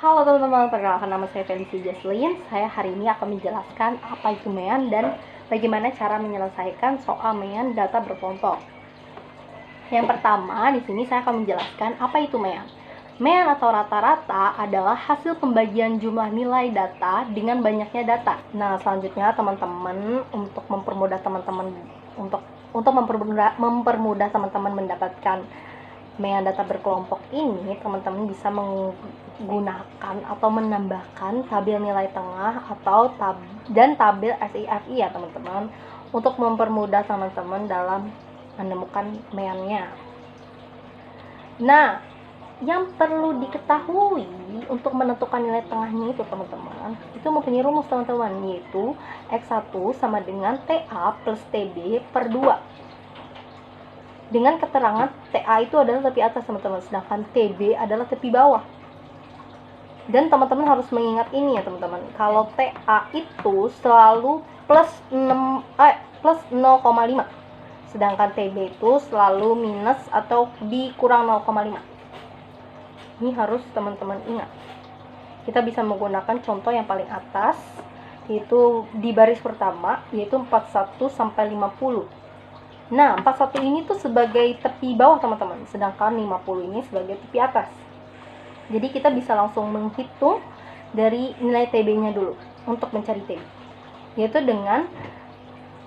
Halo teman-teman, perkenalkan nama saya Felicia Jaslyn. Saya hari ini akan menjelaskan apa itu MEAN dan bagaimana cara menyelesaikan soal MEAN data berkelompok. Yang pertama, di sini saya akan menjelaskan apa itu MEAN. MEAN atau rata-rata adalah hasil pembagian jumlah nilai data dengan banyaknya data. Nah, selanjutnya teman-teman untuk mempermudah teman-teman mendapatkan MEAN data berkelompok ini, teman-teman bisa menggunakan atau menambahkan tabel nilai tengah atau tabel SIFI ya teman-teman, untuk mempermudah teman-teman dalam menemukan MEAN-nya. Nah, yang perlu diketahui untuk menentukan nilai tengahnya itu teman-teman, itu mempunyai rumus teman-teman, yaitu X1 sama dengan TA plus TB per 2. Dengan keterangan TA itu adalah tepi atas teman-teman, sedangkan TB adalah tepi bawah. Dan teman-teman harus mengingat ini ya teman-teman, kalau TA itu selalu plus 0,5, sedangkan TB itu selalu minus atau dikurang 0,5. Ini harus teman-teman ingat. Kita bisa menggunakan contoh yang paling atas, yaitu di baris pertama, yaitu 41 sampai 50. Nah, 41 ini tuh sebagai tepi bawah teman-teman, sedangkan 50 ini sebagai tepi atas. Jadi kita bisa langsung menghitung dari nilai TB-nya dulu untuk mencari TB, yaitu dengan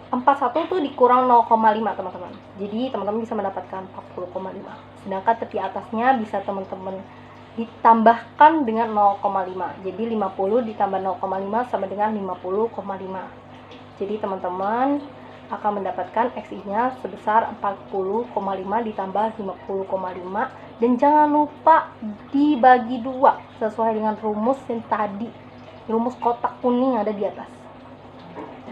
41 tuh dikurang 0,5 teman-teman. Jadi teman-teman bisa mendapatkan 40,5. Sedangkan tepi atasnya bisa teman-teman ditambahkan dengan 0,5. Jadi 50 ditambah 0,5 sama dengan 50,5. Jadi teman-teman akan mendapatkan XI-nya sebesar 40,5 ditambah 50,5, dan jangan lupa dibagi 2 sesuai dengan rumus yang tadi, rumus kotak kuning yang ada di atas.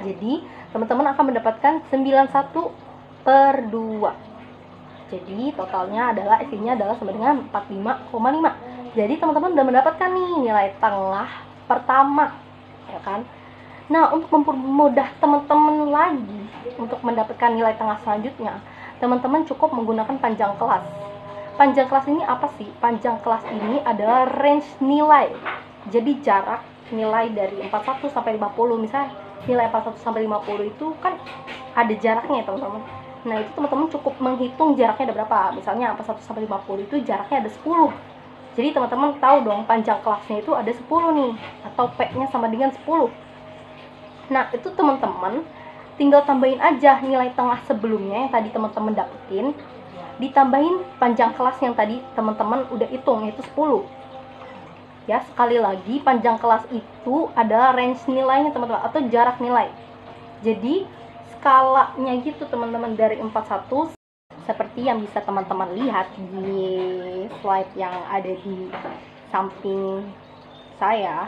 Jadi teman-teman akan mendapatkan 91 per 2. Jadi totalnya adalah XI-nya adalah sama dengan 45,5. Jadi teman-teman sudah mendapatkan nih nilai tengah pertama, ya kan? Nah, untuk mempermudah teman-teman lagi untuk mendapatkan nilai tengah selanjutnya, teman-teman cukup menggunakan panjang kelas. Panjang kelas ini apa sih? Panjang kelas ini adalah range nilai. Jadi jarak nilai dari 41 sampai 50. Misalnya nilai 41 sampai 50 itu kan ada jaraknya ya teman-teman. Nah, itu teman-teman cukup menghitung jaraknya ada berapa. Misalnya 41 sampai 50 itu jaraknya ada 10. Jadi teman-teman tahu dong panjang kelasnya itu ada 10 nih, atau P-nya sama dengan 10. Nah, itu teman-teman tinggal tambahin aja nilai tengah sebelumnya yang tadi teman-teman dapetin, ditambahin panjang kelas yang tadi teman-teman udah hitung, yaitu 10. Ya, sekali lagi panjang kelas itu adalah range nilainya teman-teman, atau jarak nilai. Jadi skalanya gitu teman-teman, dari 41 seperti yang bisa teman-teman lihat di slide yang ada di samping saya.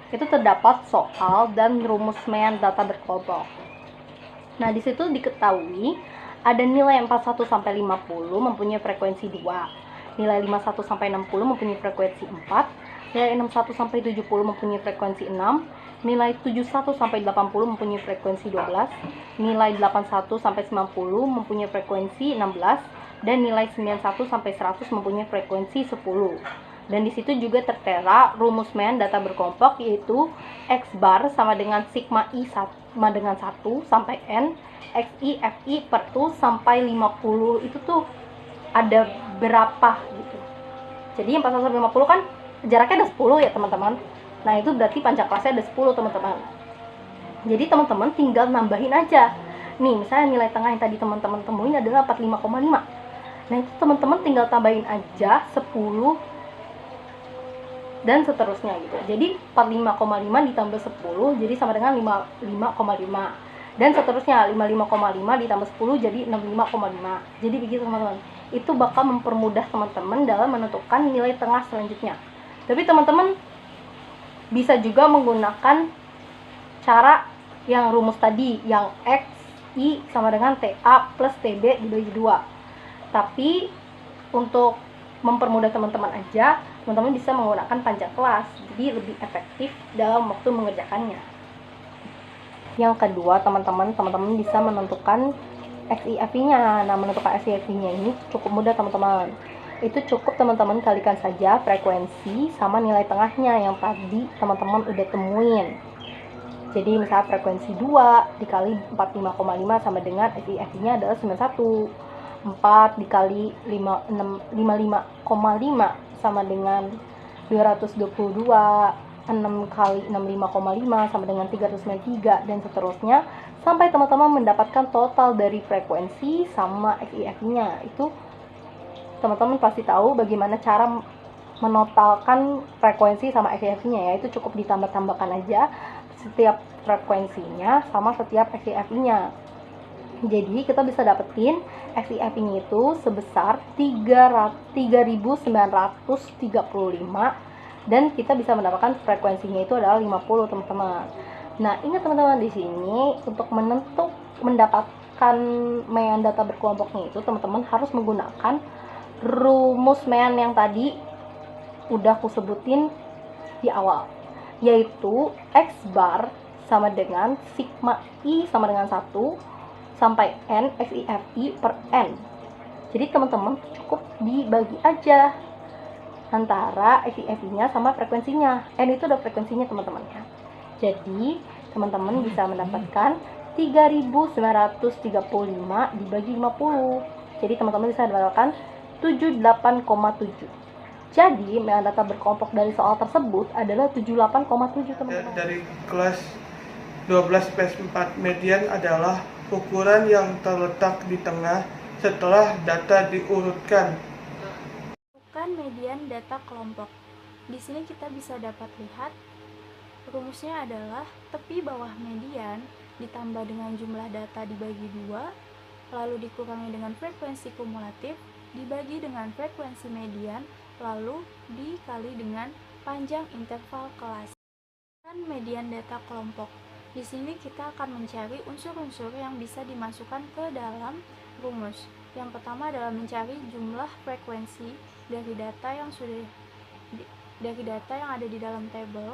Itu terdapat soal dan rumus MEAN data berkelompok. Nah, di situ diketahui ada nilai 41 sampai 50 mempunyai frekuensi 2, nilai 51 sampai 60 mempunyai frekuensi 4, nilai 61 sampai 70 mempunyai frekuensi 6, nilai 71 sampai 80 mempunyai frekuensi 12, nilai 81 sampai 90 mempunyai frekuensi 16, dan nilai 91 sampai 100 mempunyai frekuensi 10. Dan di situ juga tertera rumus MEAN data berkelompok, yaitu X bar sama dengan sigma I sama dengan 1 sampai N, XI FI per 2 sampai 50 itu tuh ada berapa gitu. Jadi yang 41 sampai 50 kan jaraknya ada 10 ya teman-teman. Nah, itu berarti panjang kelasnya ada 10 teman-teman. Jadi teman-teman tinggal nambahin aja. Nih, misalnya nilai tengah yang tadi teman-teman temuin adalah 45,5. Nah, itu teman-teman tinggal tambahin aja 10 dan seterusnya gitu. Jadi 45,5 ditambah 10 jadi sama dengan 55,5, dan seterusnya 55,5 ditambah 10 jadi 65,5. Jadi begitu teman-teman. Itu bakal mempermudah teman-teman dalam menentukan nilai tengah selanjutnya. Tapi teman-teman bisa juga menggunakan cara yang rumus tadi, yang X I sama dengan TA plus TB dibagi 2. Tapi untuk mempermudah teman-teman aja, teman-teman bisa menggunakan panjang kelas, jadi lebih efektif dalam waktu mengerjakannya. Yang kedua, teman-teman bisa menentukan XIFI-nya. Nah, menentukan XIFI-nya ini cukup mudah teman-teman. Itu cukup teman-teman kalikan saja frekuensi sama nilai tengahnya yang tadi teman-teman udah temuin. Jadi misalnya frekuensi 2 dikali 45,5 sama dengan FIFI-nya adalah 91. 4 dikali 55,5 sama dengan 222. 6 kali 65,5 sama dengan 393 dan seterusnya sampai teman-teman mendapatkan total dari frekuensi sama FIFI-nya. Itu teman-teman pasti tahu bagaimana cara menotalkan frekuensi sama FIFI-nya ya. Itu cukup ditambah-tambahkan aja setiap frekuensinya sama setiap FIFI-nya. Jadi kita bisa dapetin FIFI-nya itu sebesar 3.935 dan kita bisa mendapatkan frekuensinya itu adalah 50 teman-teman. Nah, ingat teman-teman di sini untuk mendapatkan mean data berkelompoknya itu teman-teman harus menggunakan rumus mean yang tadi udah aku sebutin di awal, yaitu X bar sama dengan sigma I sama dengan 1 sampai N FIFI per N. Jadi teman-teman cukup dibagi aja antara FIFI-nya sama frekuensinya. N itu udah frekuensinya teman-teman ya. Jadi teman-teman bisa mendapatkan 3.935 dibagi 50. Jadi teman-teman bisa mendapatkan 78,7. Jadi mean data berkelompok dari soal tersebut adalah 78,7 teman-teman. Dari kelas 12/4 median adalah ukuran yang terletak di tengah setelah data diurutkan. Bukan median data kelompok. Di sini kita bisa dapat lihat rumusnya adalah tepi bawah median ditambah dengan jumlah data dibagi 2, lalu dikurangi dengan frekuensi kumulatif, dibagi dengan frekuensi median, lalu dikali dengan panjang interval kelas. Dan median data kelompok. Di sini kita akan mencari unsur-unsur yang bisa dimasukkan ke dalam rumus. Yang pertama adalah mencari jumlah frekuensi dari data yang ada di dalam tabel,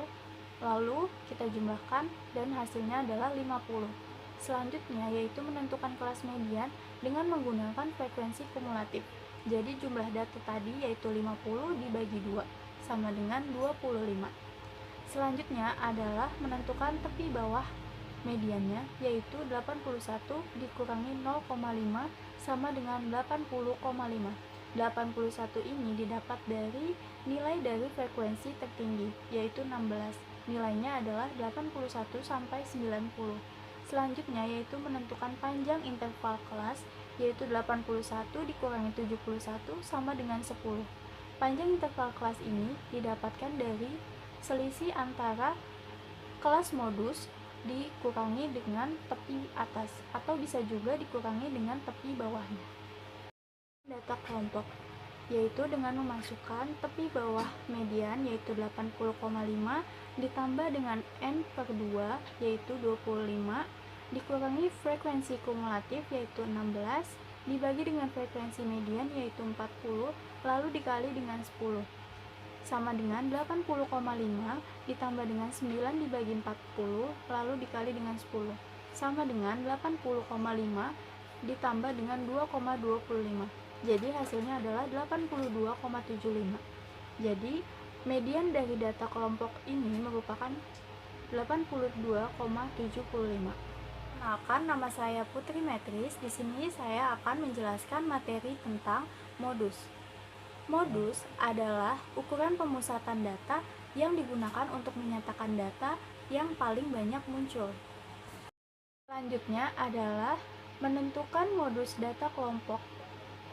lalu kita jumlahkan dan hasilnya adalah 50. Selanjutnya yaitu menentukan kelas median dengan menggunakan frekuensi kumulatif. Jadi jumlah data tadi yaitu 50 dibagi 2 sama dengan 25. Selanjutnya adalah menentukan tepi bawah mediannya yaitu 81 dikurangi 0,5 sama dengan 80,5. 81 ini didapat dari nilai dari frekuensi tertinggi yaitu 16. Nilainya adalah 81 sampai 90. Selanjutnya yaitu menentukan panjang interval kelas yaitu 81 dikurangi 71 sama dengan 10. Panjang interval kelas ini didapatkan dari selisih antara kelas modus dikurangi dengan tepi atas atau bisa juga dikurangi dengan tepi bawahnya. Data kelompok yaitu dengan memasukkan tepi bawah median yaitu 80,5 ditambah dengan N per 2 yaitu 25 dikurangi frekuensi kumulatif yaitu 16 dibagi dengan frekuensi median yaitu 40 lalu dikali dengan 10 sama dengan 80,5 ditambah dengan 9 dibagi 40 lalu dikali dengan 10 sama dengan 80,5 ditambah dengan 2,25. Jadi hasilnya adalah 82,75. Jadi median dari data kelompok ini merupakan 82,75. Perkenalkan, nama saya Putri Metris. Di sini saya akan menjelaskan materi tentang modus. Modus adalah ukuran pemusatan data yang digunakan untuk menyatakan data yang paling banyak muncul. Selanjutnya adalah menentukan modus data kelompok.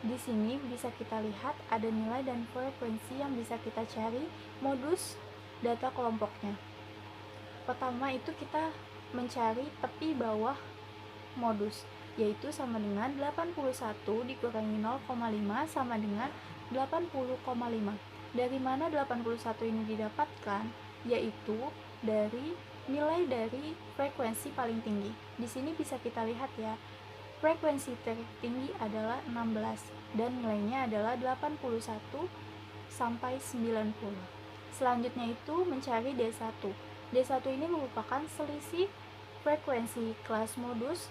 Di sini bisa kita lihat ada nilai dan frekuensi yang bisa kita cari modus data kelompoknya. Pertama itu kita mencari tepi bawah modus, yaitu sama dengan 81 dikurangi 0,5 sama dengan 80,5. Dari mana 81 ini didapatkan? Yaitu dari nilai dari frekuensi paling tinggi. Di sini bisa kita lihat ya, frekuensi tertinggi adalah 16 dan nilainya adalah 81 sampai 90. Selanjutnya itu mencari D1. D1 ini merupakan selisih frekuensi kelas modus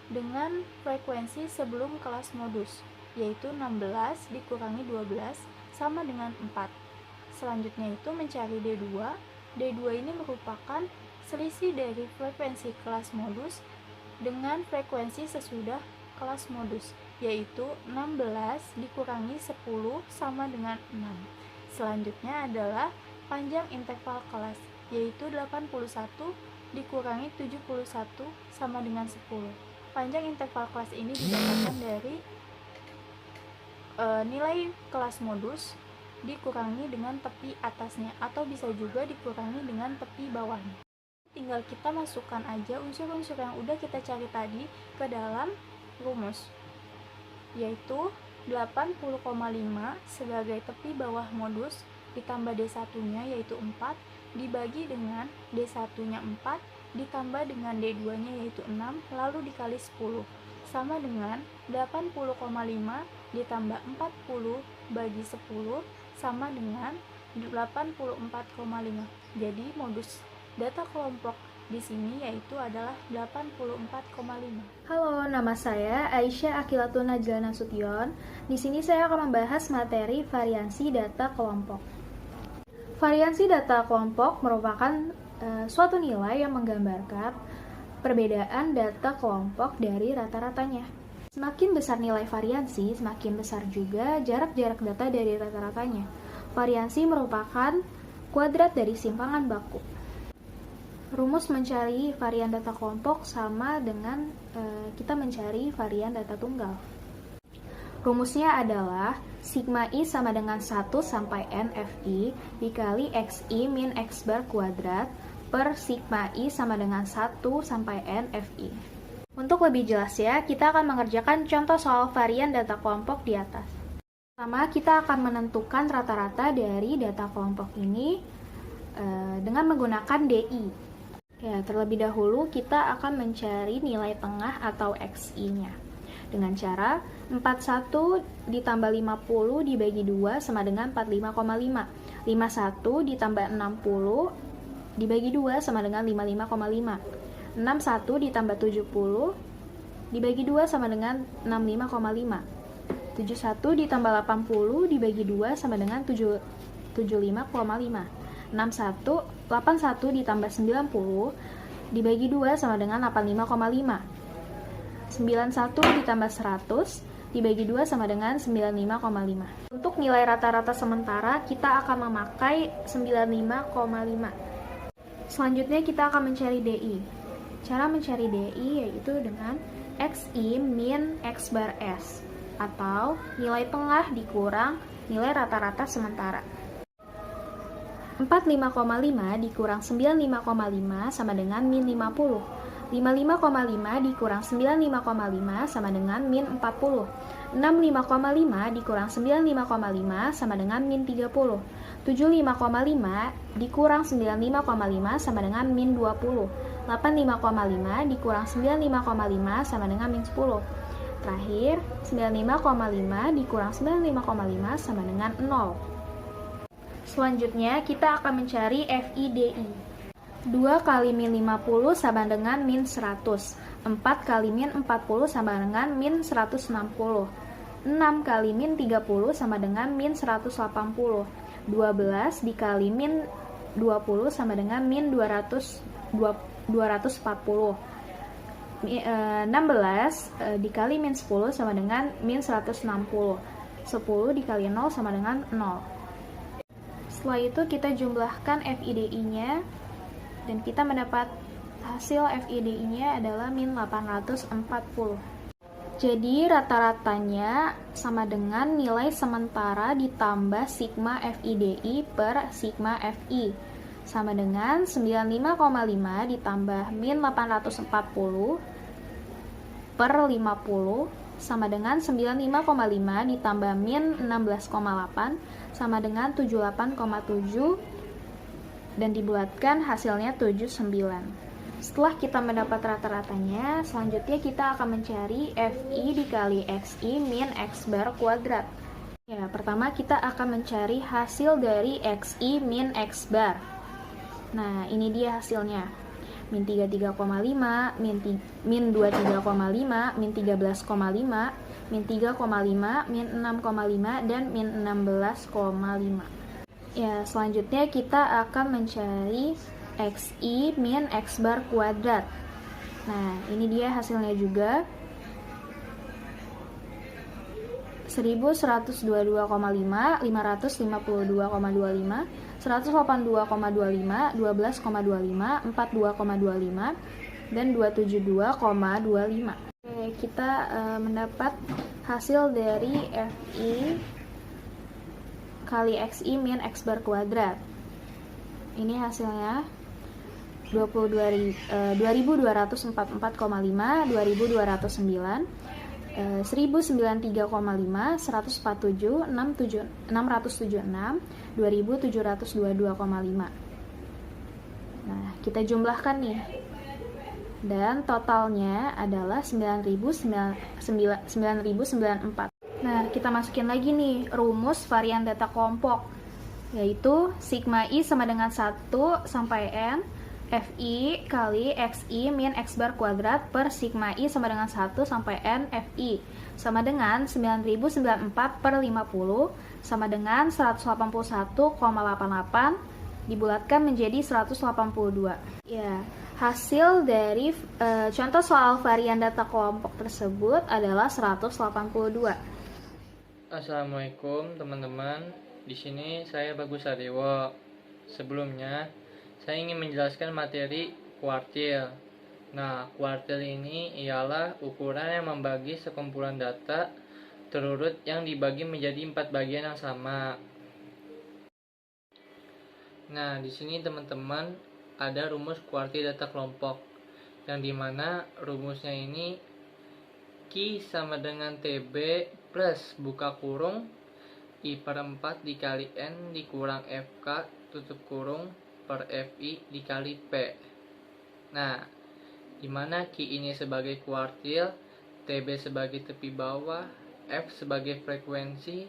dengan frekuensi sebelum kelas modus. yaitu 16 dikurangi 12 sama dengan 4. Selanjutnya itu mencari D2. D2 ini merupakan selisih dari frekuensi kelas modus dengan frekuensi sesudah kelas modus, yaitu 16 dikurangi 10 sama dengan 6. Selanjutnya adalah panjang interval kelas, yaitu 81 dikurangi 71 sama dengan 10. Panjang interval kelas ini didapatkan dari nilai kelas modus dikurangi dengan tepi atasnya, atau bisa juga dikurangi dengan tepi bawahnya. Tinggal kita masukkan aja unsur-unsur yang udah kita cari tadi ke dalam rumus, yaitu 80,5 sebagai tepi bawah modus ditambah D1-nya yaitu 4 dibagi dengan D1-nya 4 ditambah dengan D2-nya yaitu 6 lalu dikali 10 sama dengan 80,5 ditambah 40 bagi 10 sama dengan 84,5. Jadi modus data kelompok di sini yaitu adalah 84,5. Halo, nama saya Aisyah Akilatun Najla Nasution. Di sini saya akan membahas materi variansi data kelompok. Variansi data kelompok merupakan suatu nilai yang menggambarkan perbedaan data kelompok dari rata-ratanya. Semakin besar nilai variansi, semakin besar juga jarak-jarak data dari rata-ratanya. Variansi merupakan kuadrat dari simpangan baku. Rumus mencari varian data kelompok sama dengan kita mencari varian data tunggal. Rumusnya adalah sigma i sama dengan 1 sampai n fi dikali xi min x bar kuadrat per sigma i sama dengan 1 sampai n fi. Untuk lebih jelas ya, kita akan mengerjakan contoh soal varian data kelompok di atas. Pertama, kita akan menentukan rata-rata dari data kelompok ini dengan menggunakan DI. Ya, terlebih dahulu kita akan mencari nilai tengah atau XI-nya. Dengan cara 41 ditambah 50 dibagi 2 sama dengan 45,5. 51 ditambah 60 dibagi 2 sama dengan 55,5. 61 ditambah 70 dibagi 2 sama dengan 65,5. 71 ditambah 80 dibagi 2 sama dengan 75,5. 81 ditambah 90 dibagi 2 sama dengan 85,5. 91 ditambah 100 dibagi 2 sama dengan 95,5. Untuk nilai rata-rata sementara kita akan memakai 95,5. Selanjutnya kita akan mencari DI. Cara mencari DI yaitu dengan XI min X bar S atau nilai tengah dikurang nilai rata-rata sementara. 45,5 dikurang 95,5 sama dengan min 50. 55,5 dikurang 95,5 sama dengan min 40. 65,5 dikurang 95,5 sama dengan min 30. 75,5 dikurang 95,5 sama dengan min 20. 85,5 dikurang 95,5 sama dengan min 10. Terakhir, 95,5 dikurang 95,5 sama dengan 0. Selanjutnya, kita akan mencari FIDI. 2 kali min 50 sama dengan min 100. 4 kali min 40 sama dengan min 160. 6 kali min 30 sama dengan min 180. 12 dikali min 20 sama dengan min 240. 16 dikali min 10 sama dengan min 160. 10 dikali 0 sama dengan 0. Setelah itu kita jumlahkan FIDI-nya dan kita mendapat hasil FIDI-nya adalah min 840. Jadi rata-ratanya sama dengan nilai sementara ditambah sigma FIDI per sigma FI sama dengan 95,5 ditambah min 840 per 50 sama dengan 95,5 ditambah min 16,8 sama dengan 78,7 dan dibuatkan hasilnya 79. Setelah kita mendapat rata-ratanya, selanjutnya kita akan mencari FI dikali XI min X bar kuadrat. Ya, pertama kita akan mencari hasil dari XI min X bar. Nah, ini dia hasilnya. Min 33,5, min 23,5, min 13,5, min 3,5, min 6,5, dan min 16,5. Ya, selanjutnya kita akan mencari xi min x bar kuadrat. Nah, ini dia hasilnya juga. 1122,5, 552,25, 182,25, 12,25, 42,25, dan 272,25. Oke, kita mendapat hasil dari FI kali XI min X bar kuadrat. Ini hasilnya 2244,5, 2209, 1093,5, 147, 676, 2722,5. Nah, kita jumlahkan nih. Dan totalnya adalah 9094. Nah, kita masukin lagi nih rumus varian data kelompok, yaitu sigma i sama dengan 1 sampai n fi kali xi min x bar kuadrat per sigma i sama dengan 1 sampai n fi sama dengan 9094 per 50 sama dengan 181,88 dibulatkan menjadi 182. Ya, hasil dari contoh soal varian data kelompok tersebut adalah 182. Assalamualaikum teman-teman. Di sini saya Bagus Adewo. Sebelumnya saya ingin menjelaskan materi kuartil. Nah, kuartil ini ialah ukuran yang membagi sekumpulan data terurut yang dibagi menjadi 4 bagian yang sama. Nah, di sini teman-teman ada rumus kuartil data kelompok, yang dimana rumusnya ini Q sama dengan TB plus buka kurung I per 4 dikali N dikurang FK tutup kurung per FI dikali P. Nah, dimana Q ini sebagai kuartil, TB sebagai tepi bawah, F sebagai frekuensi,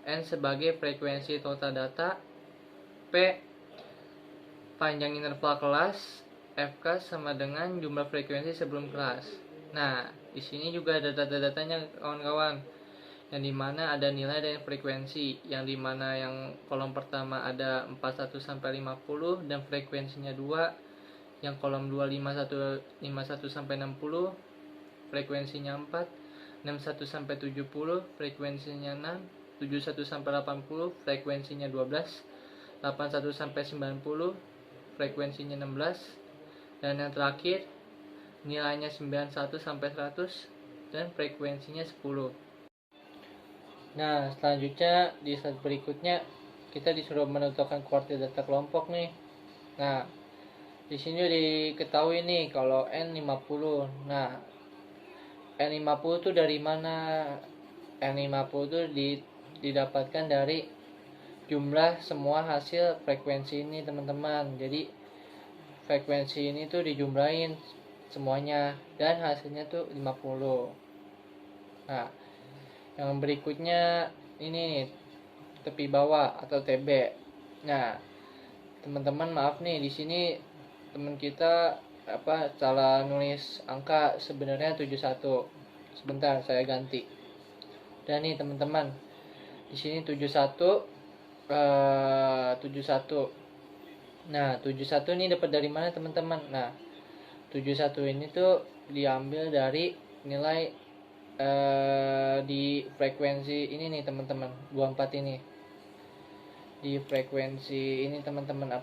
N sebagai frekuensi total data, P panjang interval kelas, FK sama dengan jumlah frekuensi sebelum kelas. Nah, di sini juga ada data-datanya kawan-kawan, yang dimana ada nilai dan frekuensi, yang dimana yang kolom pertama ada 41 sampai 50 dan frekuensinya 2, yang kolom 2 51 sampai 60 frekuensinya 4, 61 sampai 70 frekuensinya 6, 71 sampai 80 frekuensinya 12, 81 sampai 90 frekuensinya 16, dan yang terakhir nilainya 91 sampai 100 dan frekuensinya 10. Nah, selanjutnya di slide berikutnya kita disuruh menentukan kuartil data kelompok nih. Nah, di sini diketahui nih kalau N50. Nah, N50 itu dari mana? N50 itu didapatkan dari jumlah semua hasil frekuensi ini, teman-teman. Jadi frekuensi ini tuh dijumlahin semuanya dan hasilnya tuh 50. Nah, yang berikutnya ini nih, tepi bawah atau TB. Nah, teman-teman maaf nih, di sini teman kita salah nulis angka, sebenarnya 71. Sebentar saya ganti. Dan nih teman-teman, di sini 71. Nah, 71 ini dapat dari mana teman-teman? Nah, 71 ini tuh diambil dari nilai di frekuensi ini nih teman-teman, 24 ini. Di frekuensi ini teman-teman,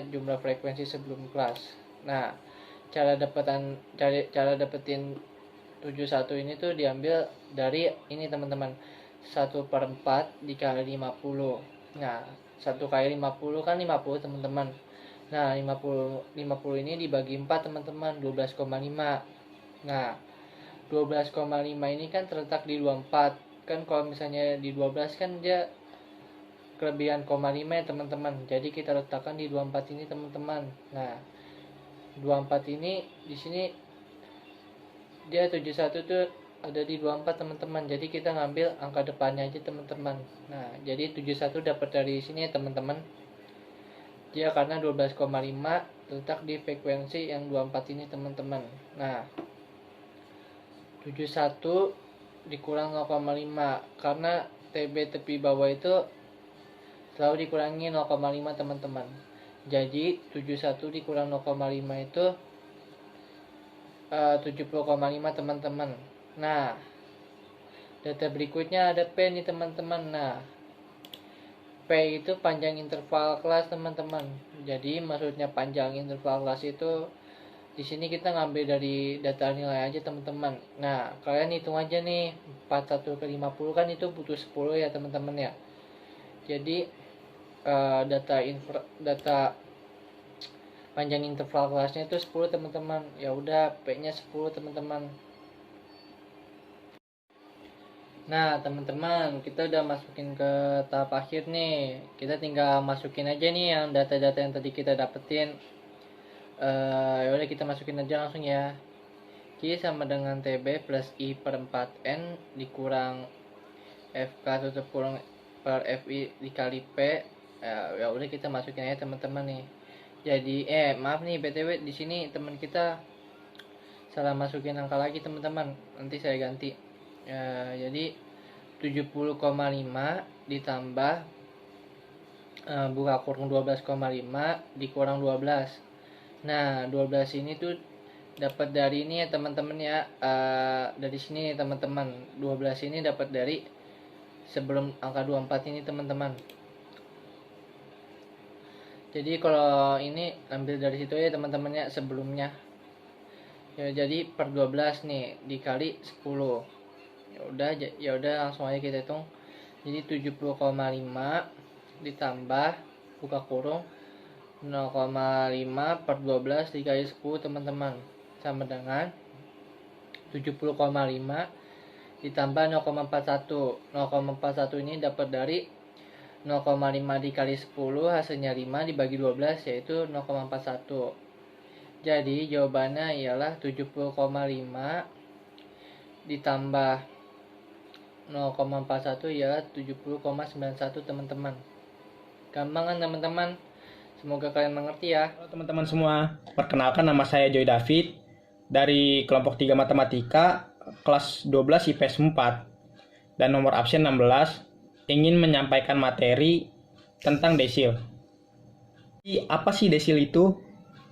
jumlah frekuensi sebelum kelas. Nah, cara dapetin 71 ini tuh diambil dari ini teman-teman, 1/4 dikali 50. Nah, 1 kali 50 kan 50 teman-teman. Nah, 50 ini dibagi 4 teman-teman, 12,5. Nah, 12,5 ini kan terletak di 24. Kan kalau misalnya di 12 kan dia kelebihan 0,5 ya teman-teman. Jadi kita letakkan di 24 ini teman-teman. Nah, 24 ini di sini dia 71 tuh ada di 24 teman-teman. Jadi kita ngambil angka depannya aja teman-teman. Nah, jadi 71 dapat dari sini ya teman-teman. Dia karena 12,5 terletak di frekuensi yang 24 ini teman-teman. Nah, 71 dikurang 0,5 karena TB tepi bawah itu selalu dikurangi 0,5 teman-teman. Jadi 71 dikurang 0,5 itu 70,5 teman-teman. Nah, data berikutnya ada P nih teman-teman. Nah, P itu panjang interval kelas teman-teman. Jadi maksudnya panjang interval kelas itu di sini kita ngambil dari data nilai aja teman-teman. Nah, kalian hitung aja nih 41 ke 50 kan itu butuh 10 ya teman-teman ya. Jadi data panjang interval kelasnya itu 10 teman-teman. Ya udah P-nya 10 teman-teman. Nah, teman-teman, kita udah masukin ke tahap akhir nih. Kita tinggal masukin aja nih yang data-data yang tadi kita dapetin. Ya udah kita masukin aja langsung ya. Q sama dengan TB plus I per 4N dikurang FK tutup kurung per FI dikali P. Ya udah kita masukin aja teman-teman nih. Jadi maaf nih BTW di sini teman kita salah masukin angka lagi teman-teman. Nanti saya ganti. Jadi 70,5 ditambah buka kurung 12,5 dikurang 12. Nah, 12 ini tuh dapat dari ini ya teman-teman ya. Dari sini nih teman-teman. 12 ini dapat dari sebelum angka 24 ini teman-teman. Jadi kalau ini ambil dari situ ya teman-teman ya sebelumnya. Ya jadi per 12 nih dikali 10. Ya udah langsung aja kita hitung. Jadi 70,5 ditambah buka kurung 0,5 per 12 dikali 10 teman-teman sama dengan 70,5 ditambah 0,41. 0,41 ini dapat dari 0,5 dikali 10 hasilnya 5 dibagi 12 yaitu 0,41. Jadi jawabannya ialah 70,5 ditambah 0,41 ialah 70,91 teman-teman. Gampang kan teman-teman? Semoga kalian mengerti ya. Halo teman-teman semua, perkenalkan nama saya Joy David dari kelompok 3 Matematika kelas 12 IPS 4 dan nomor absen 16 ingin menyampaikan materi tentang desil. Apa sih desil itu?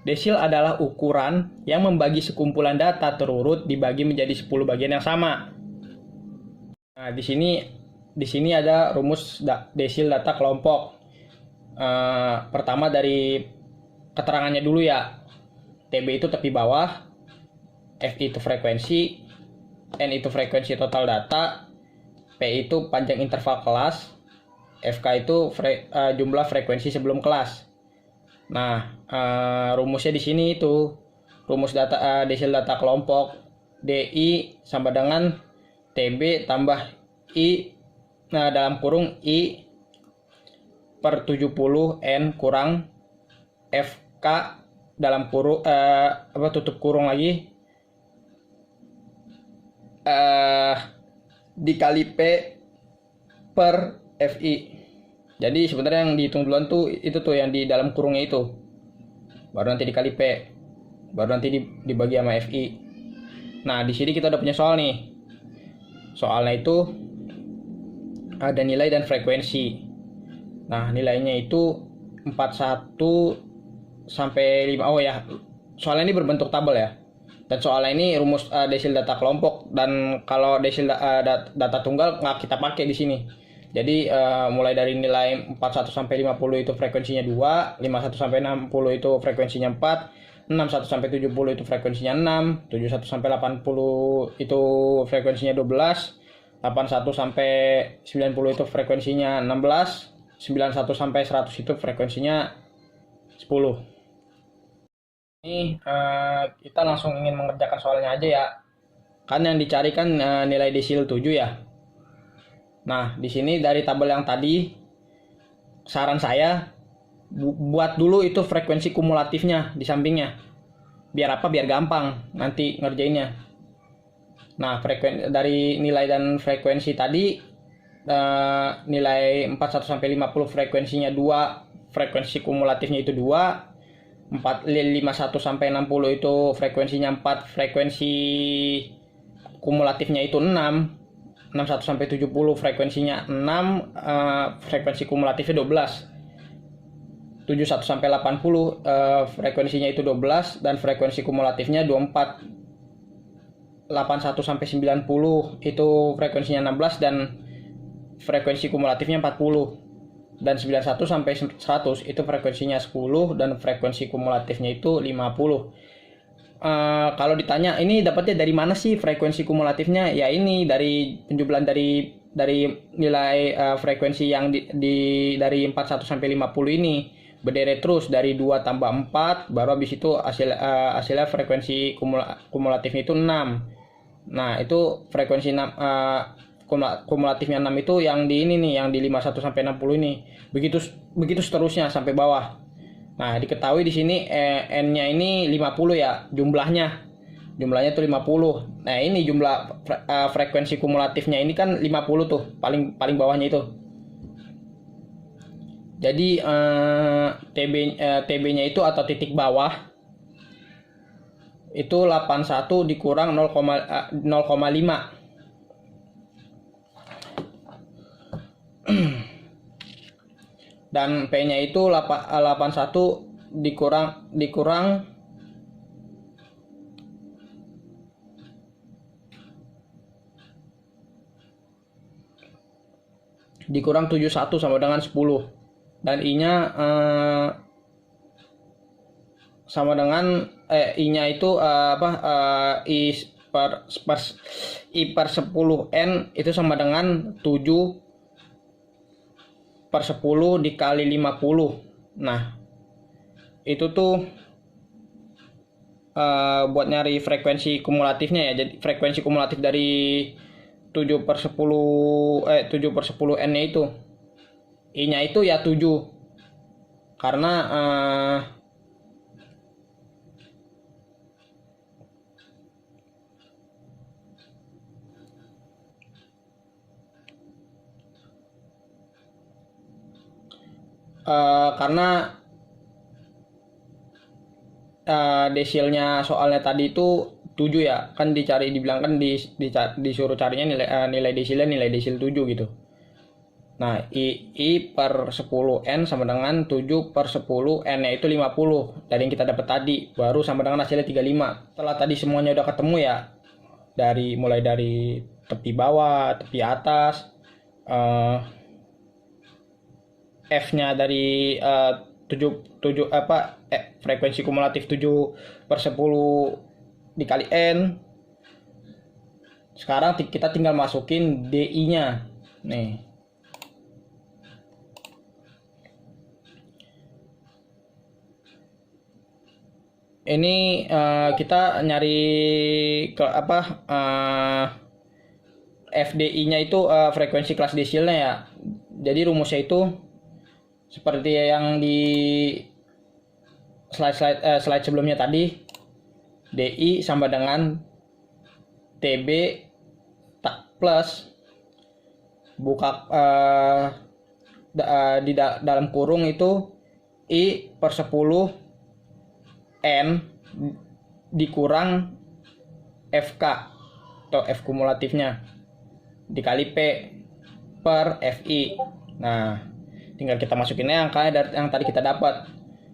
Desil adalah ukuran yang membagi sekumpulan data terurut dibagi menjadi 10 bagian yang sama. Nah, di sini ada rumus desil data kelompok. Pertama dari keterangannya dulu ya. TB itu tepi bawah, FI itu frekuensi, N itu frekuensi total data, P itu panjang interval kelas, FK itu jumlah frekuensi sebelum kelas. Nah, rumusnya di sini itu rumus data desil data kelompok. DI sama dengan TB tambah I, nah dalam kurung I per 70 N kurang FK dalam kurung tutup kurung lagi dikali P per FI. Jadi sebenarnya yang dihitung duluan tuh itu tuh yang di dalam kurungnya itu. Baru nanti dikali P. Baru nanti dibagi sama FI. Nah, di sini kita udah punya soal nih. Soalnya itu ada nilai dan frekuensi. Nah, nilainya itu 41 sampai 5. Oh ya, soalnya ini berbentuk tabel ya. Dan soalnya ini rumus desil data kelompok, dan kalau desil data tunggal nggak kita pakai di sini. Jadi mulai dari nilai 41 sampai 50 itu frekuensinya 2, 51 sampai 60 itu frekuensinya 4, 61 sampai 70 itu frekuensinya 6, 71 sampai 80 itu frekuensinya 12, 81 sampai 90 itu frekuensinya 16, 91 sampai 100 itu frekuensinya 10. Ini kita langsung ingin mengerjakan soalnya aja ya. Kan yang dicari kan nilai desil 7 ya. Nah, di sini dari tabel yang tadi saran saya buat dulu itu frekuensi kumulatifnya di sampingnya. Biar apa? Biar gampang nanti ngerjainnya. Nah, dari nilai dan frekuensi tadi nilai 41 sampai 50 frekuensinya 2, frekuensi kumulatifnya itu 2. 51 sampai 60 itu frekuensinya 4, frekuensi kumulatifnya itu 6. 61 sampai 70 frekuensinya 6, frekuensi kumulatifnya 12. 71 sampai 80 frekuensinya itu 12 dan frekuensi kumulatifnya 24. 81 sampai 90 itu frekuensinya 16 dan frekuensi kumulatifnya 40. Dan 91 sampai 100 itu frekuensinya 10 dan frekuensi kumulatifnya itu 50. Kalau ditanya ini dapatnya dari mana sih frekuensi kumulatifnya? Ya ini dari penjumlahan dari nilai frekuensi yang dari 41 sampai 50 ini berderet terus dari 2 tambah 4, baru habis itu hasilnya frekuensi kumulatifnya itu 6. Nah, itu frekuensi 6 kumulatifnya 6 itu yang di ini nih, yang di 51 sampai 60 ini. Begitu seterusnya sampai bawah. Nah, diketahui di sini N-nya ini 50 ya, jumlahnya itu 50. Nah, ini jumlah frekuensi kumulatifnya ini kan 50 tuh, paling bawahnya itu. Jadi TB-nya itu atau titik bawah itu 81 dikurang 0,5. Dan P-nya itu 81 dikurang 71 sama dengan 10. Dan I-nya sama dengan I-nya itu I per 10N itu sama dengan 7/10 dikali 50. Nah, itu tuh buat nyari frekuensi kumulatifnya ya. Jadi frekuensi kumulatif dari 7/10N-nya itu. I-nya itu ya 7. Karena desilnya soalnya tadi itu 7 ya, kan dibilang kan disuruh carinya nilai desil 7 gitu. Nah, I per 10N sama dengan 7/10N-nya itu 50 dari yang kita dapat tadi, baru sama dengan hasilnya 35. Setelah tadi semuanya udah ketemu ya, mulai dari tepi bawah, tepi atas, F-nya dari frekuensi kumulatif 7/10 dikali N. Sekarang kita tinggal masukin DI-nya. Nih. Ini kita nyari FDI-nya itu frekuensi kelas desilnya ya. Jadi rumusnya itu seperti yang di slide sebelumnya tadi, DI sama dengan TB plus buka dalam kurung itu I per 10 N dikurang FK atau F kumulatifnya dikali P per FI. Nah, tinggal kita masukinnya angkanya yang tadi kita dapat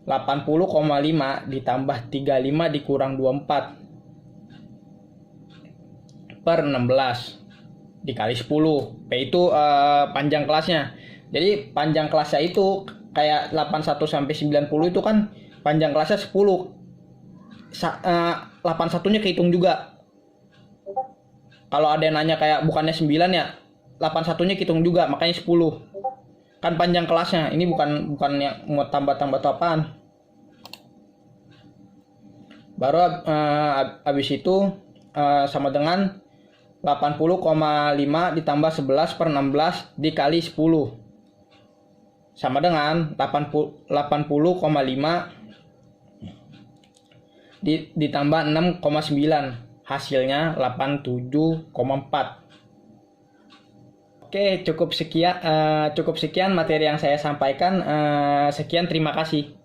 80,5 ditambah 35 dikurang 24 per 16 dikali 10. P itu panjang kelasnya. Jadi panjang kelasnya itu kayak 81 sampai 90 itu kan panjang kelasnya 10. 81-nya kehitung juga. Kalau ada yang nanya kayak bukannya 9 ya, 81-nya kehitung juga, makanya 10. Kan panjang kelasnya. Ini bukan yang mau tambah-tambah atau apaan. Baru habis itu sama dengan 80,5 ditambah 11 per 16 dikali 10. Sama dengan 80,5 ditambah 6,9. Hasilnya 87,4. Oke, cukup sekian materi yang saya sampaikan. Sekian, terima kasih.